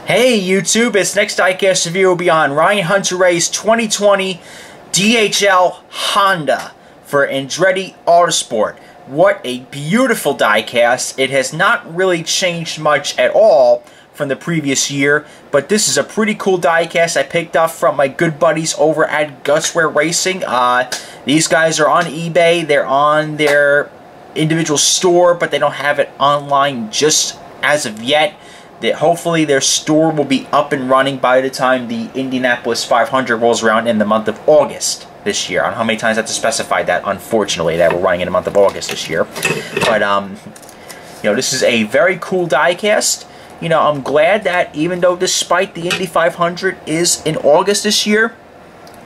Hey YouTube, its next diecast review will be on Ryan Hunter-Reay's 2020 DHL Honda for Andretti Autosport. What a beautiful diecast. It has not really changed much at all from the previous year, but this is a pretty cool diecast I picked up from my good buddies over at Gutswear Racing. These guys are on eBay. They're on their individual store, but they don't have it online just as of yet. Hopefully their store will be up and running by the time the Indianapolis 500 rolls around in the month of August this year. I don't know how many times I have to specify that, unfortunately, that we're running in the month of August this year. But, this is a very cool diecast. I'm glad that even though despite the Indy 500 is in August this year,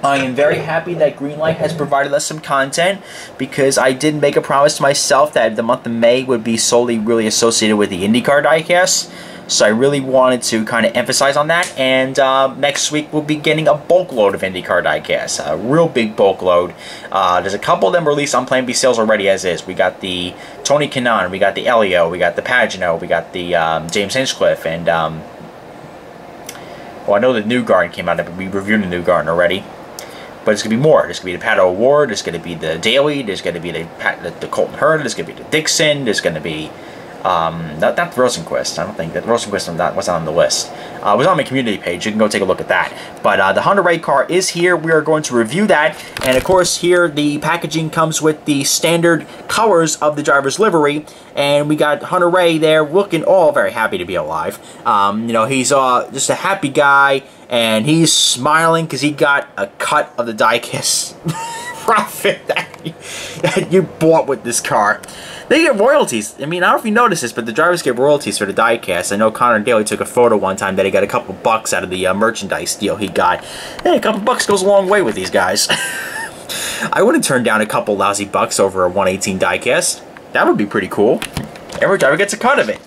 I am very happy that Greenlight has provided us some content, because I did make a promise to myself that the month of May would be solely really associated with the IndyCar Diecast. So I really wanted to kind of emphasize on that, and next week we'll be getting a bulk load of IndyCar Diecast, a real big bulk load. There's a couple of them released on Plan B sales already as is. We got the Tony Kanaan, we got the Elio, we got the Pagano, we got the James Hinchcliffe, and well, I know the New Garden came out, but we reviewed the New Garden already. But there's going to be more. There's going to be the Pato Award, there's going to be the Daily, there's going to be the Colton Herta, there's going to be the Dixon, there's going to be not the Rosenquist. I don't think that Rosenquist was on the list. It was on my community page. You can go take a look at that. But the Hunter-Reay car is here. We are going to review that. And of course, here the packaging comes with the standard colors of the driver's livery. And we got Hunter-Reay there looking all very happy to be alive. He's just a happy guy. And he's smiling because he got a cut of the diecast profit that you bought with this car. They get royalties. I mean, I don't know if you noticed this, but the drivers get royalties for the diecast. I know Connor Daly took a photo one time that he got a couple bucks out of the merchandise deal he got. Hey, a couple bucks goes a long way with these guys. I wouldn't turn down a couple lousy bucks over a 118 diecast. That would be pretty cool. Every driver gets a cut of it.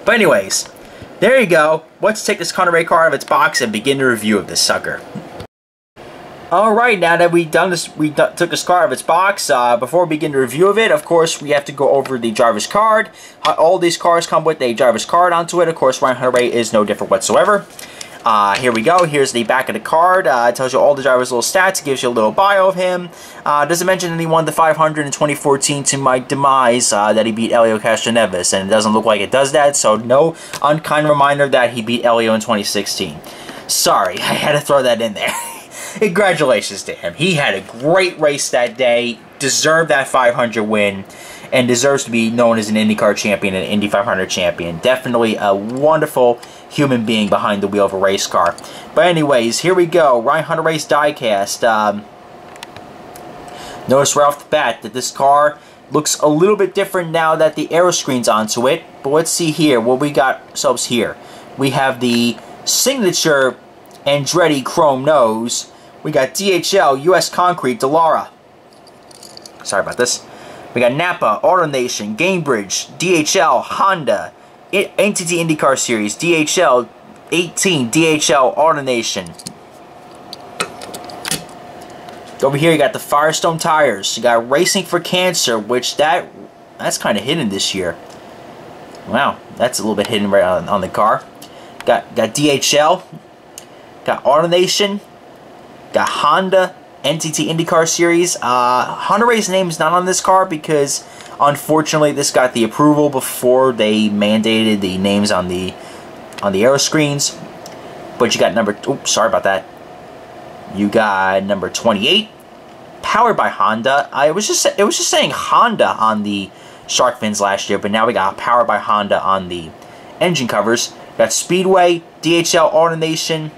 But anyways, there you go. Let's take this Hunter-Reay car out of its box and begin the review of this sucker. Alright, now that we took this car out of its box, before we begin the review of it, of course, we have to go over the driver's card. All these cars come with a driver's card onto it. Of course, Ryan Hunter-Reay is no different whatsoever. Here we go. Here's the back of the card. It tells you all the driver's little stats. It gives you a little bio of him. Doesn't mention that he won the 500 in 2014 to my demise, that he beat Elio Castroneves, and it doesn't look like it does that, so no unkind reminder that he beat Elio in 2016. Sorry, I had to throw that in there. Congratulations to him. He had a great race that day, deserved that 500 win, and deserves to be known as an IndyCar champion and an Indy 500 champion. Definitely a wonderful human being behind the wheel of a race car. But anyways, here we go. Ryan Hunter-Reay's diecast. Notice right off the bat that this car looks a little bit different now that the aero screen's onto it. But let's see here what we got ourselves here. We have the signature Andretti chrome nose. We got DHL, US Concrete, Dallara. Sorry about this. We got Napa, AutoNation, Gamebridge, DHL, Honda, NTT IndyCar Series, DHL 18, DHL, AutoNation. Over here you got the Firestone tires. You got Racing for Cancer, which that's kind of hidden this year. Wow, that's a little bit hidden right on the car. Got DHL, got AutoNation, got Honda, NTT IndyCar Series. Hunter-Reay's name is not on this car because, unfortunately, this got the approval before they mandated the names on the aero screens. But you got oops, sorry about that. You got number 28, powered by Honda. It was just saying Honda on the shark fins last year, but now we got powered by Honda on the engine covers. Got Speedway, DHL, AutoNation,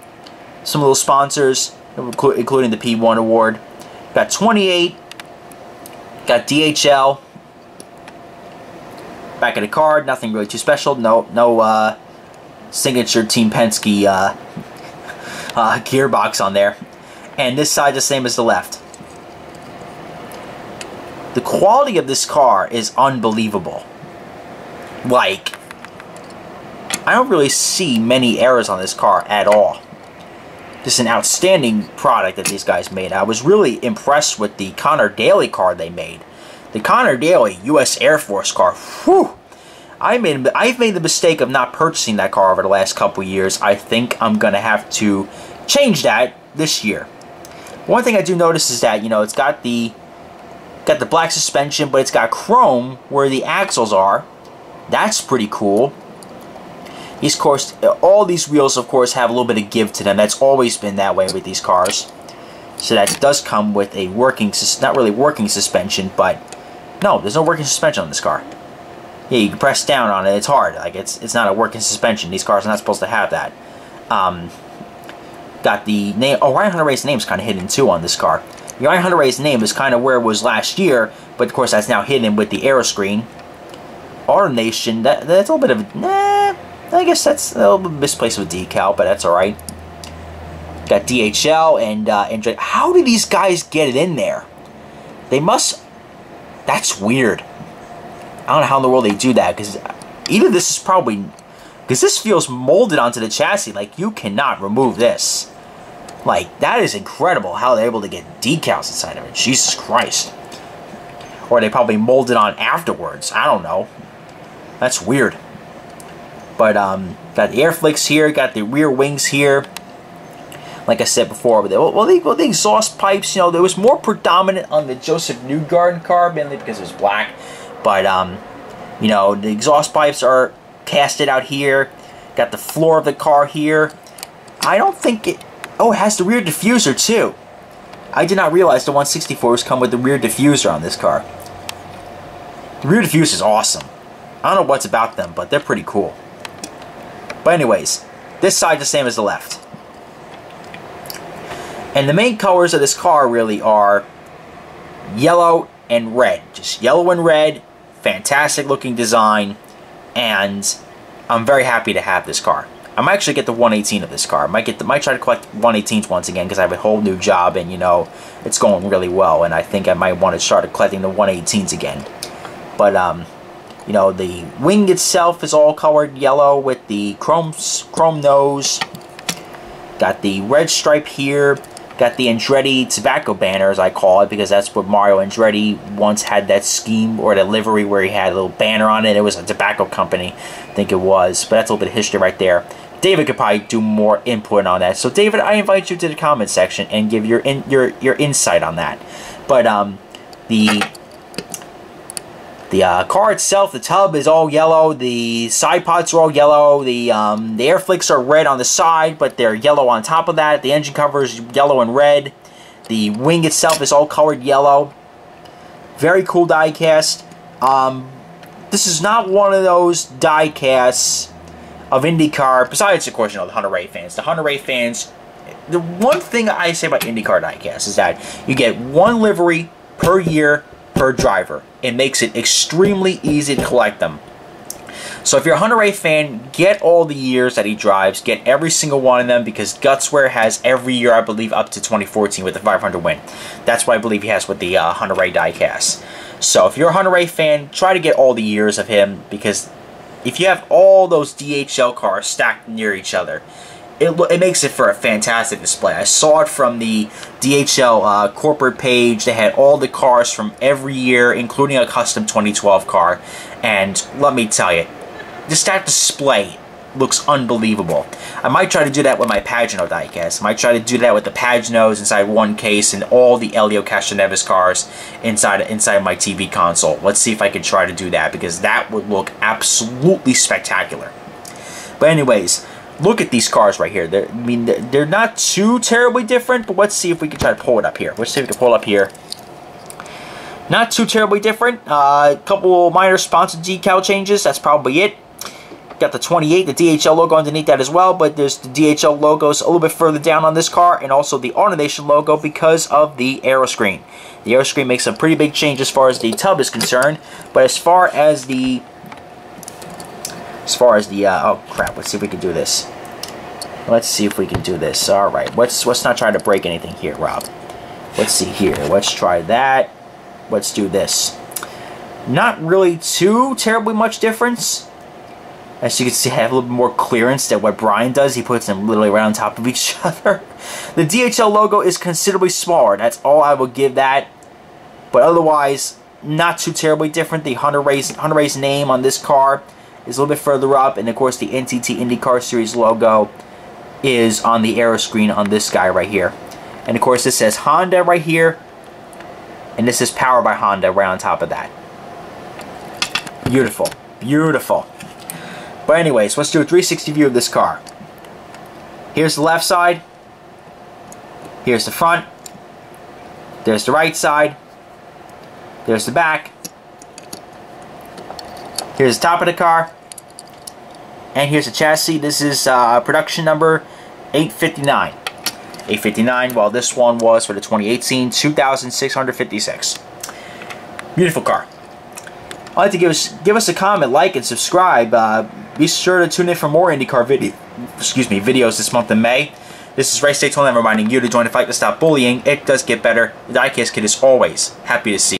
some little sponsors, including the P1 award. Got 28. Got DHL. Back of the card, nothing really too special. No signature Team Penske gearbox on there. And this side the same as the left. The quality of this car is unbelievable. Like, I don't really see many errors on this car at all. Just an outstanding product that these guys made. I was really impressed with the Connor Daly car they made. The Connor Daly U.S. Air Force car. Whew! I've made the mistake of not purchasing that car over the last couple years. I think I'm going to have to change that this year. One thing I do notice is that, you know, it's got the black suspension, but it's got chrome where the axles are. That's pretty cool. These, of course, all these wheels, of course, have a little bit of give to them. That's always been that way with these cars. So that does come with a working, not really working suspension, but no, there's no working suspension on this car. Yeah, you can press down on it. It's hard. Like it's not a working suspension. These cars are not supposed to have that. Got the name. Oh, Ryan Hunter-Reay's name is kind of hidden too on this car. Ryan Hunter-Reay's name is kind of where it was last year, but of course that's now hidden with the aero screen. AutoNation. That's a little bit of nah. I guess that's a little bit misplaced with decal, but that's all right. Got DHL and how do these guys get it in there? They must. That's weird. I don't know how in the world they do that, because either this is probably, because this feels molded onto the chassis. Like, you cannot remove this. Like, that is incredible how they're able to get decals inside of it. Jesus Christ. Or they probably molded on afterwards. I don't know. That's weird. But got the air flicks here, got the rear wings here. Like I said before, the exhaust pipes, you know, there was more predominant on the Joseph Newgarden car, mainly because it was black. But, you know, the exhaust pipes are casted out here. Got the floor of the car here. I don't think it... Oh, it has the rear diffuser, too. I did not realize the 164s come with the rear diffuser on this car. The rear diffuser is awesome. I don't know what's about them, but they're pretty cool. But anyways, this side's the same as the left. And the main colors of this car really are yellow and red. Just yellow and red. Fantastic looking design. And I'm very happy to have this car. I might actually get the 118 of this car. Might try to collect 118s once again, because I have a whole new job and, you know, it's going really well. And I think I might want to start collecting the 118s again. But, you know, the wing itself is all colored yellow with the chrome nose. Got the red stripe here. Got the Andretti tobacco banner, as I call it, because that's what Mario Andretti once had, that scheme or the livery where he had a little banner on it. It was a tobacco company, I think it was. But that's a little bit of history right there. David could probably do more input on that. So David, I invite you to the comment section and give your insight on that. But the car itself, the tub is all yellow. The side pods are all yellow. The air flicks are red on the side, but they're yellow on top of that. The engine cover is yellow and red. The wing itself is all colored yellow. Very cool diecast. This is not one of those diecasts of IndyCar, besides, of course, you know, the Hunter-Reay fans. The Hunter-Reay fans, the one thing I say about IndyCar diecast is that you get one livery per year per driver. It makes it extremely easy to collect them. So if you're a Hunter-Reay fan, get all the years that he drives. Get every single one of them, because Gutswear has every year, I believe, up to 2014 with the 500 win. That's what I believe he has with the Hunter-Reay diecast. So if you're a Hunter-Reay fan, try to get all the years of him, because if you have all those DHL cars stacked near each other, it makes it for a fantastic display. I saw it from the DHL corporate page. They had all the cars from every year, including a custom 2012 car. And let me tell you, just that display looks unbelievable. I might try to do that with my Pagano diecast. I might try to do that with the Paganos inside one case and all the Elio Castroneves cars inside my TV console. Let's see if I can try to do that, because that would look absolutely spectacular. But anyways, look at these cars right here. They're not too terribly different, but let's see if we can try to pull it up here. Let's see if we can pull it up here. Not too terribly different. A couple minor sponsored decal changes. That's probably it. Got the 28, the DHL logo underneath that as well, but there's the DHL logos a little bit further down on this car, and also the AutoNation logo because of the aero screen. The aero screen makes a pretty big change as far as the tub is concerned, but as far as the oh crap, let's see if we can do this. Let's see if we can do this. All right, let's not try to break anything here, Rob. Let's see here. Let's try that. Let's do this. Not really too terribly much difference. As you can see, I have a little bit more clearance than what Brian does. He puts them literally right on top of each other. The DHL logo is considerably smaller. That's all I will give that. But otherwise, not too terribly different. The Hunter-Reay's name on this car is a little bit further up, and of course the NTT IndyCar Series logo is on the aero screen on this guy right here. And of course this says Honda right here, and this is powered by Honda right on top of that. Beautiful, beautiful. But anyways, let's do a 360 view of this car. Here's the left side, here's the front, there's the right side, there's the back, here's the top of the car, and here's the chassis. This is production number 859. 859, while this one was for the 2018 2656. Beautiful car. I'd like to give us a comment, like, and subscribe. Be sure to tune in for more IndyCar videos this month in May. This is Race Daytona reminding you to join the fight to stop bullying. It does get better. The Diecast Kid is always happy to see you.